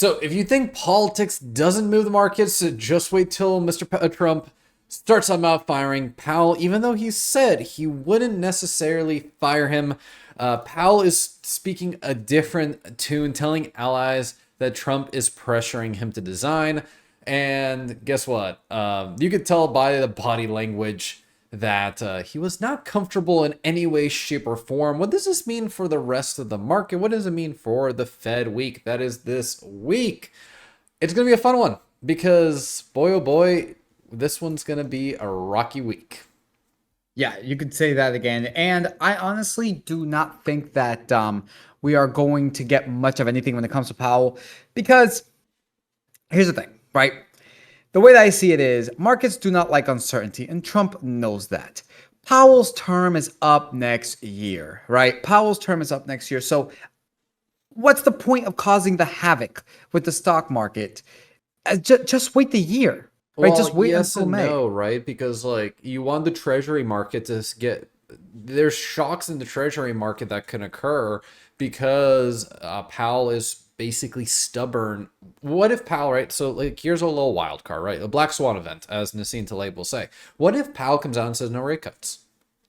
So if you think politics doesn't move the markets, just wait till Trump starts on mouth firing Powell, even though he said he wouldn't necessarily fire him. Powell is speaking a different tune, telling allies that Trump is pressuring him to design. And guess what? You could tell by the body language that he was not comfortable in any way, shape, or form. What does this mean for the rest of the market? What does it mean for the Fed week that is this week? It's going to be a fun one because, boy, oh boy, this one's going to be a rocky week. Yeah, you could say that again. And I honestly do not think that we are going to get much of anything when it comes to Powell, because here's the thing, right? The way that I see it is markets do not like uncertainty, and Trump knows that. Powell's term is up next year, right? Powell's term is up next year. So what's the point of causing the havoc with the stock market? Just wait the year, right? Well, Just wait yes until and May. no, right? Because like you want the treasury market to get there's shocks in the treasury market that can occur because Powell is basically stubborn. What if Powell, right? So like here's a little wild card, right? A black swan event, as Nassim Taleb will say. What if Powell comes out and says no rate cuts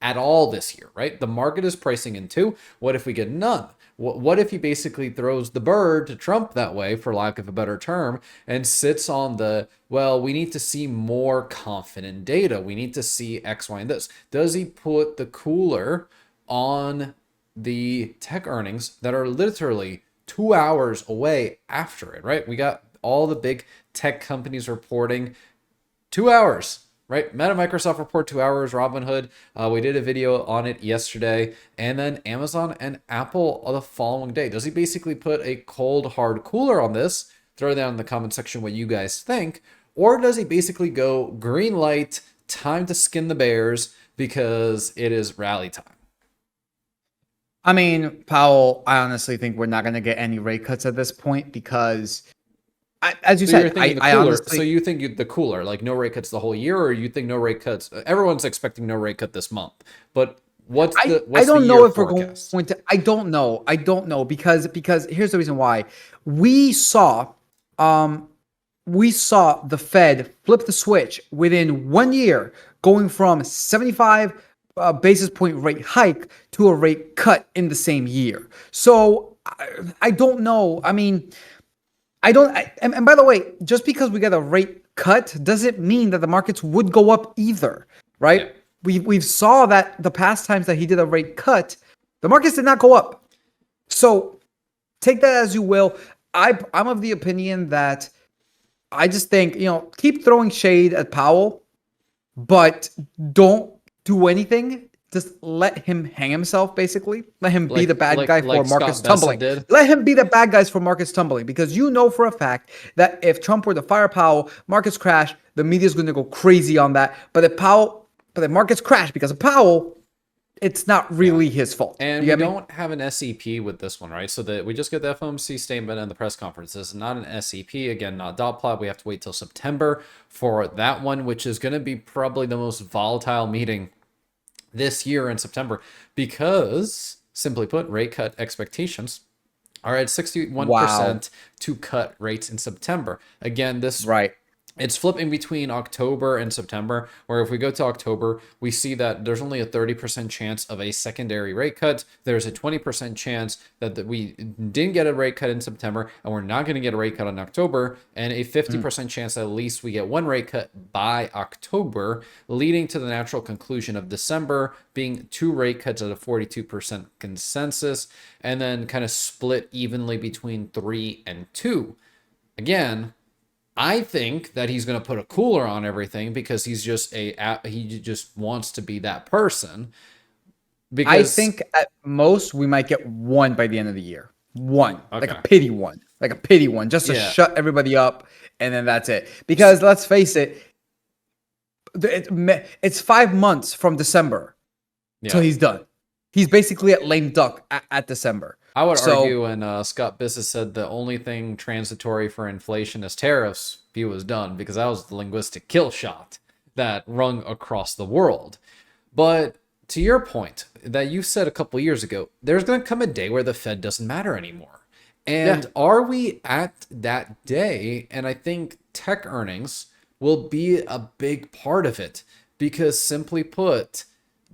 at all this year, right? The market is pricing in two. What if we get none? What if he basically throws the bird to Trump that way, for lack of a better term, and sits on the, well, we need to see more confident data. We need to see X, Y, and this. Does he put the cooler on the tech earnings that are literally 2 hours away after it, right? We got all the big tech companies reporting 2 hours, right? Meta, Microsoft report 2 hours, Robinhood. We did a video on it yesterday. And then Amazon and Apple the following day. Does he basically put a cold, hard cooler on this? Throw down in the comment section what you guys think. Or does he basically go green light, time to skin the bears because it is rally time? I mean, Powell, I honestly think we're not going to get any rate cuts at this point because, as you So you're said, thinking the I cooler. honestly. So you think the cooler, like no rate cuts the whole year, or you think no rate cuts? Everyone's expecting no rate cut this month, but I what's the don't year know if we're going forecast? to. I don't know. I don't know because here's the reason why. We saw um we saw the Fed flip the switch within 1 year, going from 75 basis point rate hike to a rate cut in the same year. So I don't know. I mean, I don't. And by the way, just because we get a rate cut doesn't mean that the markets would go up either, Yeah. right? We've saw that the past times that he did a rate cut, the markets did not go up. So take that as you will. I'm of the opinion that I just think, keep throwing shade at Powell, but don't do anything. Just let him hang himself, basically. Let him be the Like bad like guy for like markets Scott Bessent tumbling. did. Let him be the bad guys for markets tumbling, because you know for a fact that if Trump were to fire Powell, markets crash, the media is going to go crazy on that. But if markets crash because of Powell, it's not Yeah. really his fault. And You we get me? don't have an SEP with this one, right? So that we just get the FOMC statement and the press conference. This is not an SEP, again, not dot plot. We have to wait till September for that one, which is going to be probably the most volatile meeting this year in September because, simply put, rate cut expectations are at Wow. 61% to cut rates in September. Again, this Right. it's flipping between October and September, where if we go to October, we see that there's only a 30% chance of a secondary rate cut. There's a 20% chance that we didn't get a rate cut in September, and we're not going to get a rate cut in October, and a 50% chance that at least we get one rate cut by October, leading to the natural conclusion of December being two rate cuts at a 42% consensus, and then kind of split evenly between 3 and 2. Again, I think that he's going to put a cooler on everything because he just wants to be that person. I Because think at most we might get one by the end of the year. One, like a okay, pity one, just to yeah, shut everybody up, and then that's it. Because let's face it, it's 5 months from December till yeah, he's done. He's basically at lame duck at December. I would So argue, and Scott Bisses said the only thing transitory for inflation is tariffs. He was done because that was the linguistic kill shot that rung across the world. But to your point that you said a couple years ago, there's going to come a day where the Fed doesn't matter anymore. And Yeah. are we at that day? And I think tech earnings will be a big part of it because, simply put,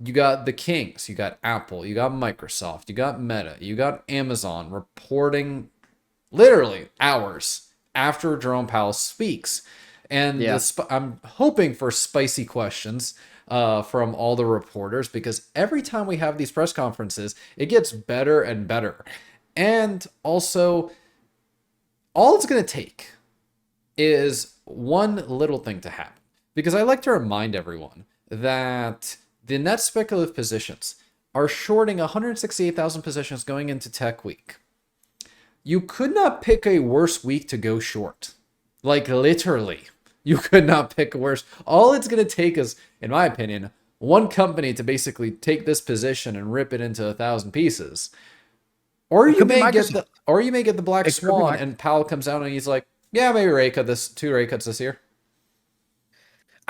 you got the kings, you got Apple, you got Microsoft, you got Meta, you got Amazon reporting literally hours after Jerome Powell speaks. And Yeah. I'm hoping for spicy questions from all the reporters because every time we have these press conferences, it gets better and better. And also, all it's going to take is one little thing to happen. Because I like to remind everyone that the net speculative positions are shorting 168,000 positions going into tech week. You could not pick a worse week to go short. Like, literally, you could not pick a worse. All it's going to take is, in my opinion, one company to basically take this position and rip it into 1,000 pieces. Or It you could be may get Microsoft. the black It could be swan Microsoft. and Powell comes out and he's like, yeah, maybe rate cut this, 2 rate cuts this year.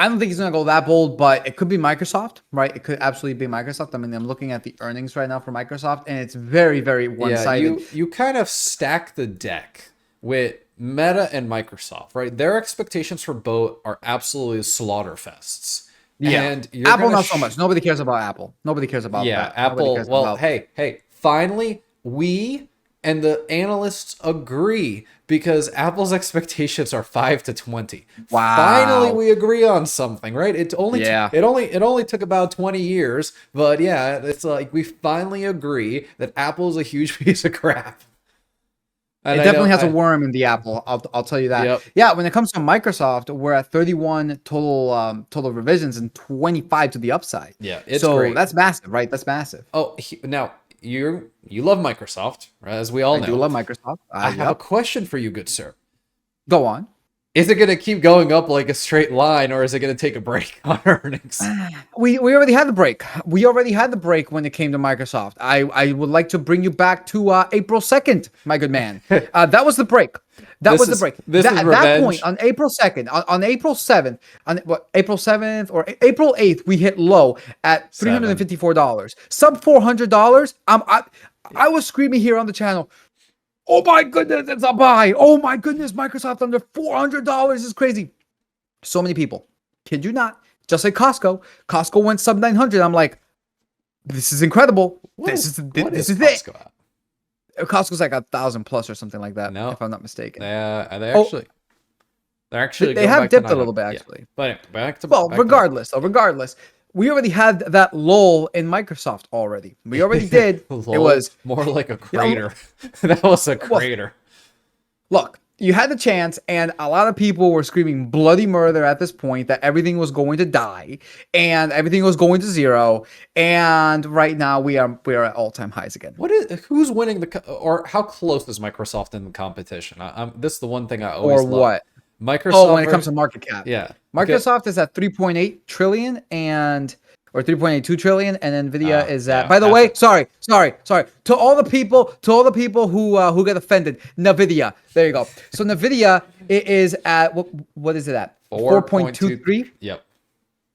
I don't think he's going to go that bold, but it could be Microsoft, right? It could absolutely be Microsoft. I mean, I'm looking at the earnings right now for Microsoft, and it's very, very Yeah, one-sided. you kind of stack the deck with Meta and Microsoft, right? Their expectations for both are absolutely slaughter fests. Yeah. And you're Apple, gonna not so much. Nobody cares about Apple. Nobody cares about yeah, that. Nobody Apple. cares Well, about. hey, finally, we and the analysts agree because Apple's expectations are 5 to 20. Finally, Wow. we agree on something, right? Yeah. It only took about 20 years, but yeah, it's like we finally agree that Apple is a huge piece of crap. And It I know definitely has a I worm in the apple. I'll tell you that. yep. Yeah, when it comes to Microsoft, we're at 31 total revisions and 25 to the upside. Yeah, it's So great. that's massive, right? That's massive. Oh, now you love Microsoft, right, as we all I do know. love Microsoft. I have a Yep. question for you, good sir. Go on. Is it going to keep going up like a straight line, or is it going to take a break on earnings? We already had the break. We already had the break when it came to Microsoft. I would like to bring you back to April 2nd, my good man. That was the break. That was the break. This is At that point, revenge. on April 2nd, on April 7th, on what, April 7th or April 8th, we hit low at Seven. $354. Sub $400. I was screaming here on the channel, oh my goodness, it's a buy. Oh my goodness, Microsoft under $400 is crazy. So many people, kid you not, just like Costco. Costco went sub 900. I'm like, this is incredible. This is it. Costco at? Costco's like 1,000 plus or something like that, No, if I'm not mistaken. they they're actually They going have back to dipped a 900. little bit Yeah. actually. But anyway, Well, back regardless, we already had that lull in Microsoft already. We already did. to It was more like a you know, crater. That was a well, crater. look, you had the chance, and a lot of people were screaming bloody murder at this point that everything was going to die and everything was going to zero. And right now we are at all-time highs again. Who's winning or how close is Microsoft in the competition? This is the one thing I Or always love. what? Microsoft. Oh, when it comes to market cap. yeah, Microsoft is at 3.8 trillion or 3.82 trillion, and Nvidia is at, yeah, by the way, sorry. To all the people who get offended, Nvidia. There you go. So Nvidia is at what is it at? 4.23? Yep.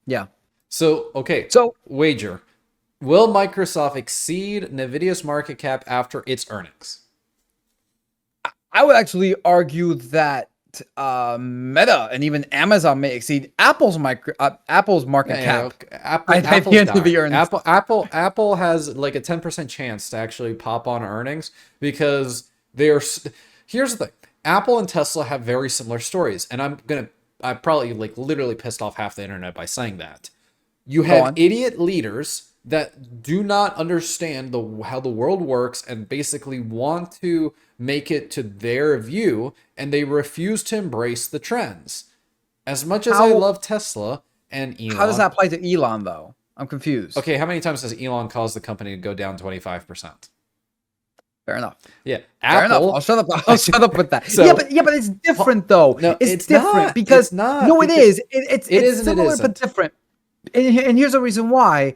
Yeah. So okay. So Wager. Will Microsoft exceed Nvidia's market cap after its earnings? I would actually argue that Meta and even Amazon may exceed Apple's market cap. Apple, At the end of the earnings. Apple has like a 10% chance to actually pop on earnings because here's the thing. Apple and Tesla have very similar stories, and I probably like literally pissed off half the internet by saying that. You have idiot leaders that do not understand how the world works and basically want to make it to their view, and they refuse to embrace the trends. As much as I love Tesla and Elon. How does that apply to Elon, though? I'm confused. Okay, how many times has Elon caused the company to go down 25%? Fair enough. Yeah, Fair enough. Apple. I'll shut up with that. So- yeah, but it's different though. No, it's it's different not. because It's not, no, it because is. It's isn't, it similar but isn't. different. And here's the reason why.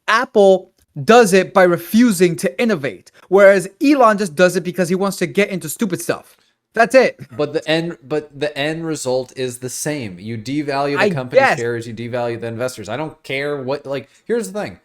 Apple does it by refusing to innovate, whereas Elon just does it because he wants to get into stupid stuff. That's it. But the end result is the same. You devalue the company shares, you devalue the investors. I don't care what. Like, here's the thing: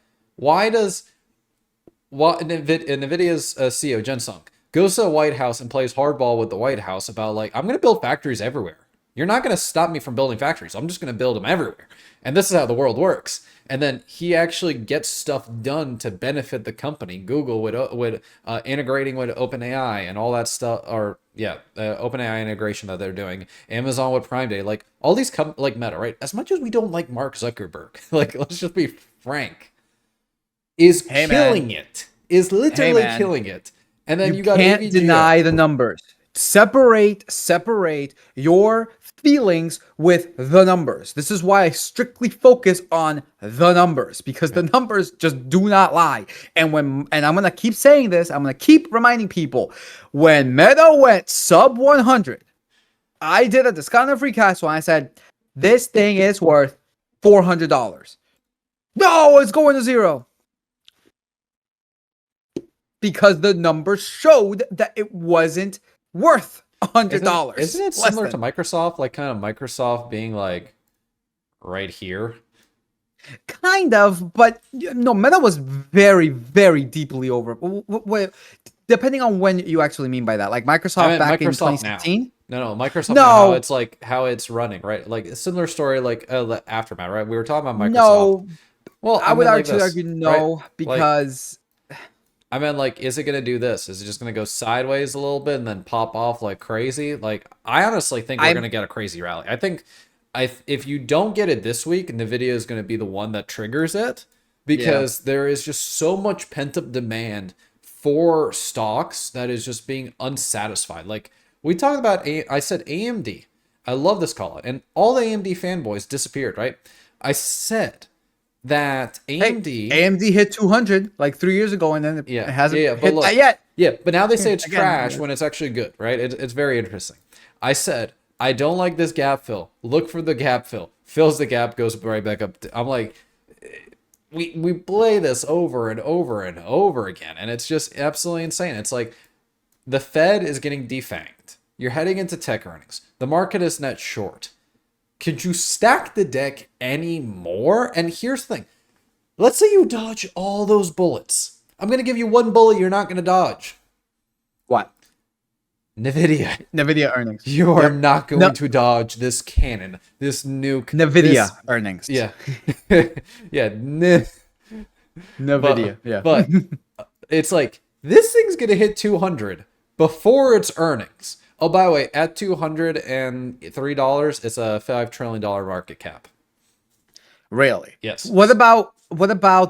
Nvidia's CEO Jensen goes to the White House and plays hardball with the White House about like, I'm going to build factories everywhere. You're not going to stop me from building factories. I'm just going to build them everywhere. And this is how the world works. And then he actually gets stuff done to benefit the company. Google would integrating with OpenAI and all that stuff, or yeah, OpenAI integration that they're doing. Amazon with Prime Day, like all these like Meta, right? As much as we don't like Mark Zuckerberg, like let's just be frank, is Hey killing man, it. Is hey literally man, killing it. And then you you got can't AVGO. deny the numbers. Separate your feelings with the numbers. This is why I strictly focus on the numbers, because the numbers just do not lie. And I'm gonna keep saying this, I'm gonna keep reminding people, when Meta went sub 100, I did a discounted free cash flow and I said, this thing is worth $400. No, it's going to zero. Because the numbers showed that it wasn't worth $100. Isn't it similar to Microsoft? Like kind of Microsoft being like right here. Kind of, but no, Meta was very, very deeply over. Depending on when you actually mean by that, like Microsoft back in Microsoft now. 2016. No, Microsoft now. How No, it's like how it's running, right? Like a similar story, like the aftermath, right? We were talking about Microsoft. no, Well, I I would meant like actually this, argue right? no, Like because I meant like, is it gonna do this? Is it just gonna go sideways a little bit and then pop off like crazy? Like I honestly think we're I'm gonna get a crazy rally. I think if you don't get it this week, Nvidia is gonna be the one that triggers it yeah, because there is just so much pent up demand for stocks that is just being unsatisfied. Like we talked about, I said AMD. I love this call, and all the AMD fanboys disappeared, right? I said that hey, AMD. AMD hit 200 like 3 years ago, and then it Yeah, yeah, hasn't yeah. But hit that look, yet. yeah, but now they say it's trash Again, when it's actually good, right? It's very interesting. I said I don't like this gap fill. Look for the gap fill. Fills the gap, goes right back up. I'm like, we play this over and over and over again, and it's just absolutely insane. It's like the Fed is getting defanged. You're heading into tech earnings. The market is net short. Could you stack the deck any more? And here's the thing. Let's say you dodge all those bullets. I'm going to give you one bullet you're not going to dodge. what? Nvidia. Nvidia earnings. You are Yep. not No, going to dodge this cannon, this nuke, Nvidia this earnings. yeah. Yeah, Nvidia. Yeah. but it's like this thing's going to hit 200 before its earnings. Oh, by the way, at $203, it's a $5 trillion market cap. Really? Yes. What about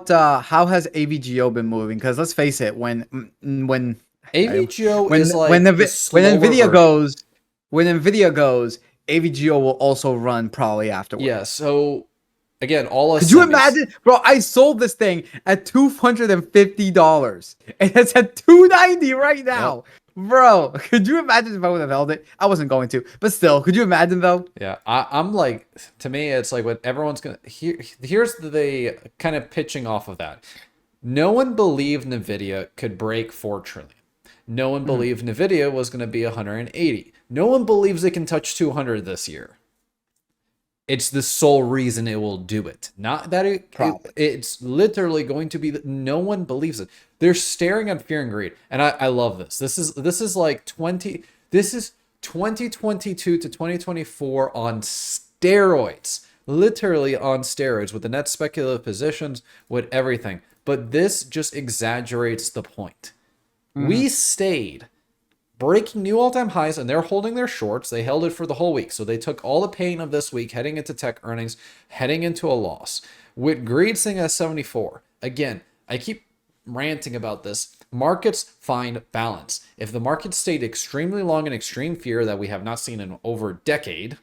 how has AVGO been moving? Because let's face it, AVGO when is when like the, the when slower Nvidia version. goes when Nvidia goes, AVGO will also run probably Yeah, afterwards. so again, all us Could you semis. imagine, bro? I sold this thing at $250, and it's at 290 right Yep. now, bro. Could you imagine if I would have held it? I wasn't going to, but still, could you imagine though? Yeah, I'm like, to me, it's like what everyone's gonna. Here's the kind of pitching off of that. No one believed Nvidia could break 4 trillion. No one Mhm. believed Nvidia was gonna be 180. No one believes it can touch 200 this year. It's the sole reason it will do it. Not that Probably. it's literally going to be that no one believes it. They're staring at fear and greed. And I love this. This is like 20 this is 2022 to 2024 on steroids. Literally on steroids with the net speculative positions, with everything. But this just exaggerates the point. Mhm. We stayed breaking new all-time highs, and they're holding their shorts. They held it for the whole week. So they took all the pain of this week heading into tech earnings, heading into a loss. With greed sitting at 74. Again, I keep ranting about this. Markets find balance. If the market stayed extremely long in extreme fear that we have not seen in over a decade,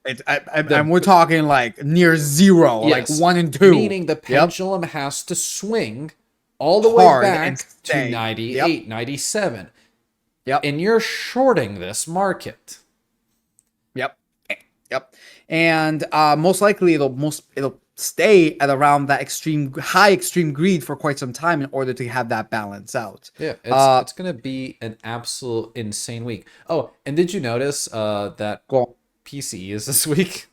And the we're talking like near zero, like yes, 1 and 2. meaning the Yep. pendulum has to swing all the way Hard and back to stay. Yep. 98, 97. Yep. And you're shorting this market. Yep. Yep. And most likely it'll stay at around that extreme greed for quite some time in order to have that balance out. Yeah, it's gonna be an absolute insane week. Oh, and did you notice that Go. PCE is this week?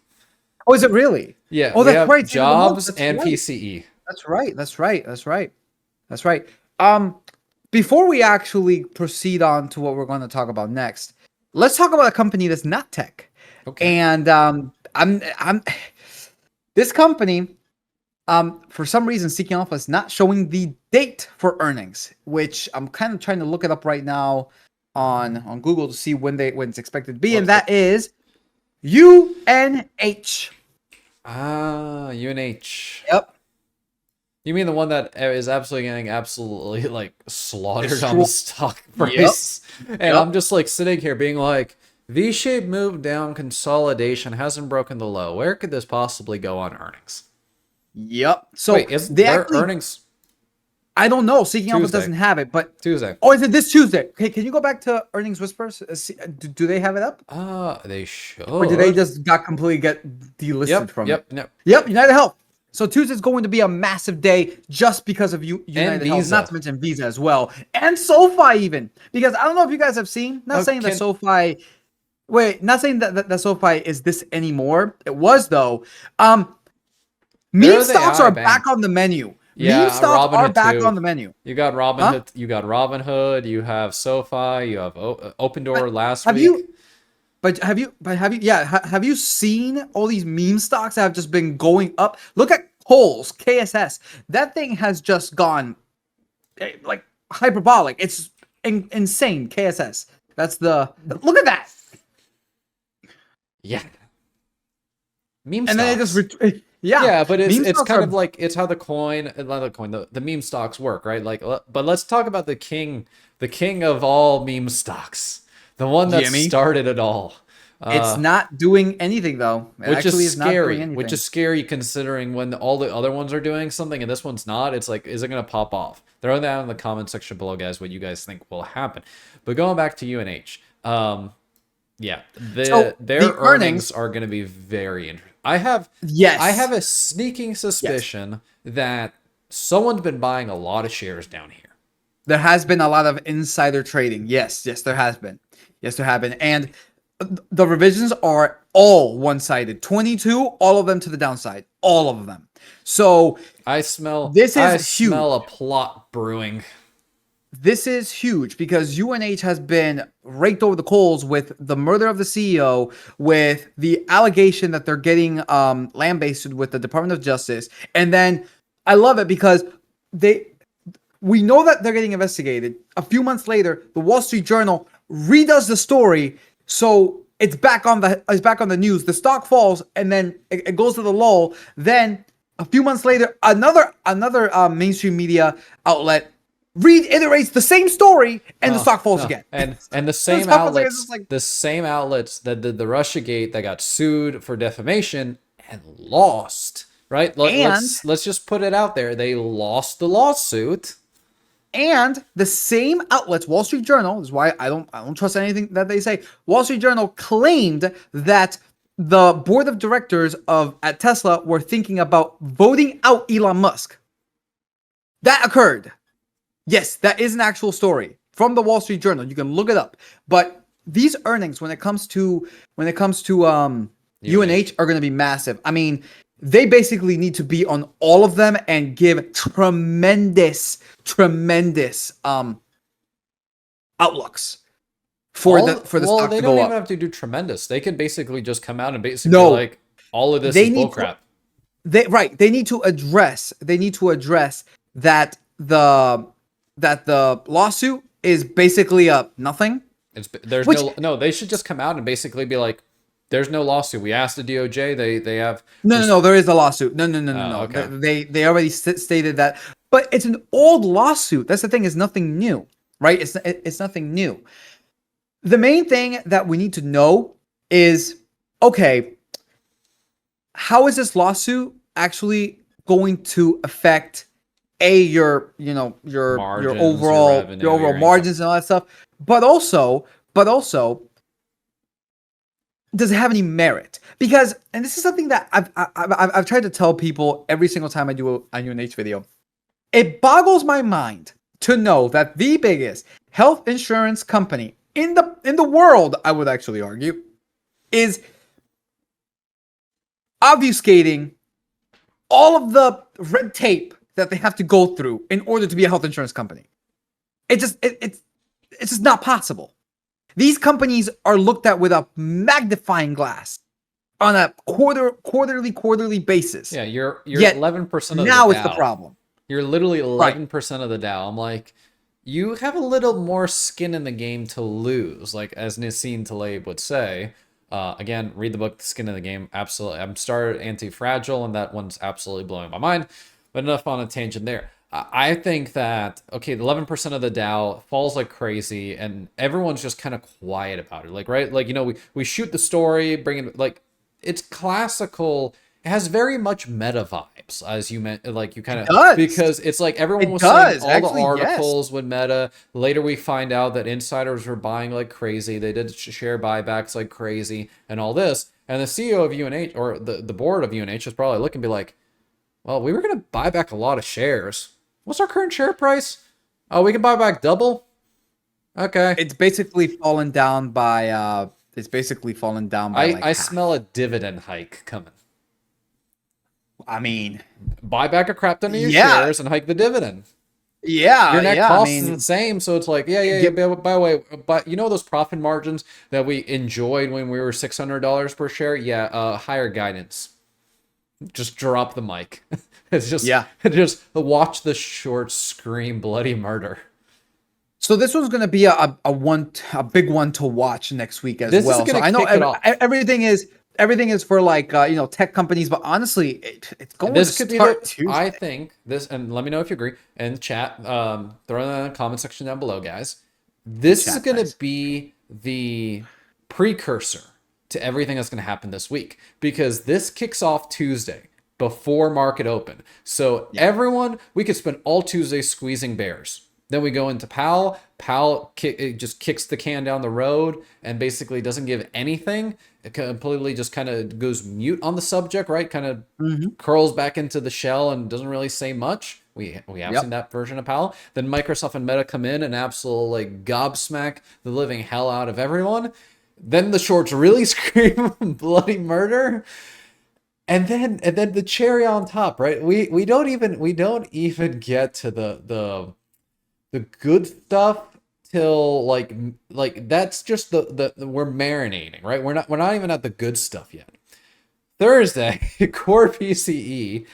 Oh, is it really? Yeah, Oh, we that's have right. It's the end of the month. jobs That's and right. PCE. That's right. That's right. That's right. That's right. Um, before we actually proceed on to what we're going to talk about next, let's talk about a company that's not tech. Okay. And I'm this company, for some reason, Seeking Alpha is not showing the date for earnings, which I'm kind of trying to look it up right now on Google to see when it's expected to be, and What's it? that is UNH. UNH. Yep. You mean the one that is absolutely getting absolutely like slaughtered on the Destroy. stock Yep. price? And I'm Yep. just like sitting here being like, V-shaped move down, consolidation hasn't broken the low. Where could this possibly go on earnings? Yep. So Wait, is they their actually, earnings I don't know. Seeking Alpha Tuesday? doesn't have it, but Tuesday. oh, is it this Tuesday? Okay, can you go back to earnings whispers? Do they have it up, They or did they should. just got completely get delisted Yep, from it? yep, yep. Yep, United Health. So Tuesday's going to be a massive day just because of And United Health, not Visa. to mention Visa as well, and SoFi even. Because I don't know if you guys have seen. Not saying that Can SoFi. Wait, not saying that SoFi is this anymore. It was though. Meme they're the stocks AI are back bank. on the menu. Meme Yeah, stocks are Robinhood back too. on the menu. You got Huh? Robinhood. You got Robinhood. You have SoFi. You have Open Door But last have week. you? Yeah, have you seen all these meme stocks that have just been going up? Look at Kohl's, KSS. That thing has just gone like hyperbolic. It's insane. KSS. That's the look at that. Yeah, meme And then it just stocks. yeah, Yeah, but meme it's stocks kind of are like it's how the coin, not the coin, the meme stocks work, right? Like, but let's talk about the king of all meme stocks, the one that Jimmy. started it all. It's not doing anything though. It Which actually is is not doing scary. Which anything. is scary considering when all the other ones are doing something and this one's not. It's like, is it gonna pop off? Throw that in the comment section below, guys. What you guys think will happen? But going back to UNH, yeah, So their the earnings earnings, are gonna be very interesting. I have yes, a sneaking yes. suspicion that someone's been buying a lot of shares down here. There has been a lot of insider trading. Yes, yes, there has been. Yes, there have been. And the revisions are all one-sided. 22, all of them to the downside. All of them. So this I is smell a huge. plot brewing. This is huge because UNH has been raked over the coals with the murder of the CEO, with the allegation that they're getting lambasted with the Department of Justice. And then I love it because they we know that they're getting investigated. A few months later, the Wall Street Journal redoes the story, so it's back on the news. The stock falls, and then it goes to the lull. Then a few months later, another mainstream media outlet reiterates the same story, and the stock falls No. again. And the This same happens again. It's outlets, just like, the same outlets that did the Russiagate that got sued for defamation and lost. Right? and Let's just put it out there. They lost the lawsuit. And the same outlets, Wall Street Journal, is why I don't trust anything that they say. Wall Street Journal claimed that the board of directors of at Tesla were thinking about voting out Elon Musk. That occurred. Yes, that is an actual story from the Wall Street Journal. You can look it up. But these earnings, when it comes to UNH, are going to be massive. I mean, they basically need to be on all of them and give tremendous outlooks for the Well, stock they to don't go even up. have to do tremendous. They can basically just come out and basically be No, like, all of this they is need to bullcrap. they need to address that the lawsuit is basically a nothing. There's Which no. They should just come out and basically be like, there's no lawsuit. We asked the DOJ. They have. no, there is a lawsuit. No. Okay. They already stated that, but it's an old lawsuit. That's the thing. Is nothing new, right? It's nothing new. The main thing that we need to know is, okay, how is this lawsuit actually going to affect your Margins, your overall revenue, your income. margins and all that stuff, but also does it have any merit? Because, and this is something that I've tried to tell people every single time I do a UNH video. It boggles my mind to know that the biggest health insurance company in the world, I would actually argue, is obfuscating all of the red tape that they have to go through in order to be a health insurance company. It's just not possible. These companies are looked at with a magnifying glass on a quarterly basis. Yeah, you're Yet 11% of the now it's the Dow. problem. You're literally Right. 11% of the Dow. I'm like, you have a little more skin in the game to lose, like as Nassim Taleb would say. Again, read the book, The Skin in the Game. Absolutely. I'm started Anti-Fragile, and that one's absolutely blowing my mind. But enough on a tangent there. I think that, okay, the 11% of the Dow falls like crazy, and everyone's just kind of quiet about it. Like, right? Like, we shoot the story, bring it, like, it's classical. It has very much meta vibes, as you meant, like you kind It of, does. because it's like everyone It was saying does. all the Actually, yes. articles with meta. Later, we find out that insiders were buying like crazy. They did share buybacks like crazy and all this. And the CEO of UNH or the board of UNH is probably looking to be like, well, we were going to buy back a lot of shares. What's our current share price? Oh, we can buy back double? Okay. It's basically fallen down by I like smell half. a dividend hike coming. I mean, Buy back a crap ton of your yeah, shares and hike the dividend. Your yeah, net yeah. I cost is the mean, same, so it's like, yeah, yeah, yeah. give By the way, but you know those profit margins that we enjoyed when we were $600 per share? Yeah, higher guidance. Just drop the mic. It's yeah. just watch the short scream bloody murder. So this one's going to be a big one to watch next week as This is well. So gonna I know kick it off. everything is for like tech companies, but honestly, it's going to This could be the start I Tuesday. think this, and let me know if you agree in chat. Throw that in the comment section down below, guys. In This is chat, gonna guys. be the precursor to everything that's gonna happen this week, because this kicks off Tuesday before market open. So Yeah. everyone, we could spend all Tuesday squeezing bears. Then we go into Powell. It just kicks the can down the road and basically doesn't give anything. It completely just kind of goes mute on the subject, right? Kind of Hmm. curls back into the shell and doesn't really say much. We have seen Yep. that version of Powell. Then Microsoft and Meta come in and absolutely like gobsmack the living hell out of everyone. Then the shorts really scream bloody murder, and then the cherry on top, right? We don't even get to the good stuff till like that's just the we're marinating, right? We're not even at the good stuff yet. Thursday, core PCE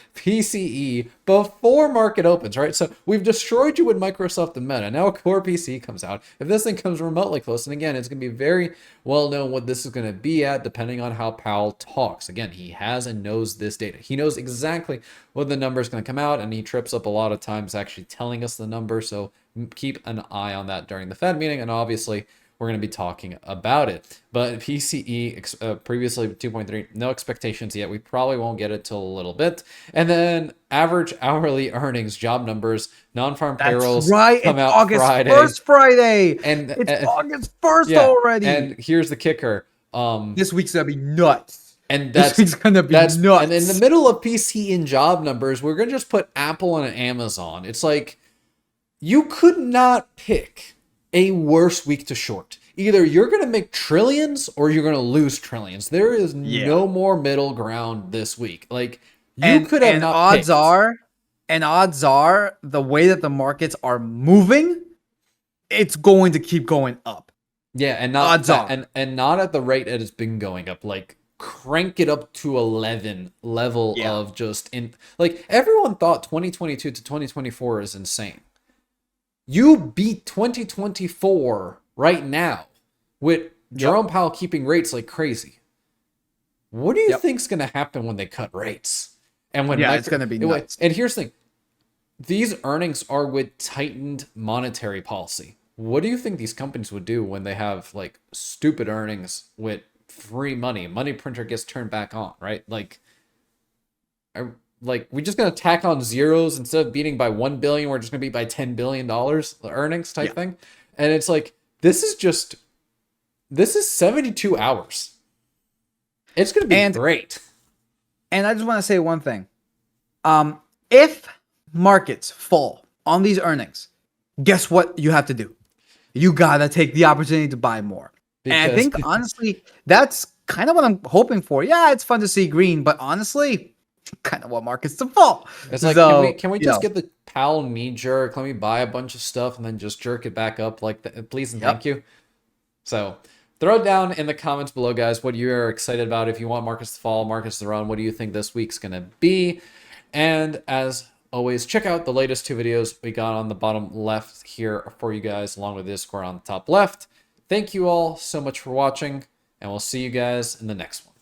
before market opens, right? So we've destroyed you with Microsoft and Meta. Now core PCE comes out. If this thing comes remotely close, and again, it's going to be very well known what this is going to be at, depending on how Powell talks. Again, he has and knows this data. He knows exactly what the number is going to come out, and he trips up a lot of times actually telling us the number. So keep an eye on that during the Fed meeting, and obviously we're going to be talking about it. But PCE previously 2.3, no expectations yet. We probably won't get it till a little bit. And then average hourly earnings, job numbers, non-farm That's payrolls right. come It's out August Friday. 1st Friday. And It's August 1st yeah, already. and here's the kicker. This week's gonna be nuts. And This week's gonna be and in the nuts. middle of PCE and job numbers, we're gonna just put Apple and Amazon. It's like you could not pick a worse week to short. Either you're going to make trillions or you're going to lose trillions. There is Yeah. no more middle ground this week. Like you And could have and not odds picked. are, and odds are the way that the markets are moving, it's going to keep going up. Yeah, and not Odds that are. and not at the rate it has been going up. Like crank it up to 11 level Yeah. of just in like everyone thought 2022 to 2024 is insane. You beat 2024 right now with Yep. Jerome Powell keeping rates like crazy. What do you Yep. think's going to happen when they cut rates? And when Yeah, it's gonna be nuts. and here's the thing. These earnings are with tightened monetary policy. What do you think these companies would do when they have like stupid earnings with free money? Money printer gets turned back on, right? Like we just gonna tack on zeros instead of beating by 1 billion, we're just gonna beat by $10 billion earnings type Yeah. thing. And it's like this is 72 hours. It's gonna be And great. and I just want to say one thing. If markets fall on these earnings, guess what you have to do? You gotta take the opportunity to buy more. And I Because think honestly, that's kind of what I'm hoping for. Yeah, it's fun to see green, but honestly, kind of want markets to fall. It's like, So, can we you just know, get the Powell knee jerk? Let me buy a bunch of stuff and then just jerk it back up like that, please and thank yep. you. So throw it down in the comments below, guys, what you're excited about. If you want markets to fall, markets to run, what do you think this week's gonna be? And as always, check out the latest 2 videos we got on the bottom left here for you guys, along with Discord on the top left. Thank you all so much for watching, and we'll see you guys in the next one.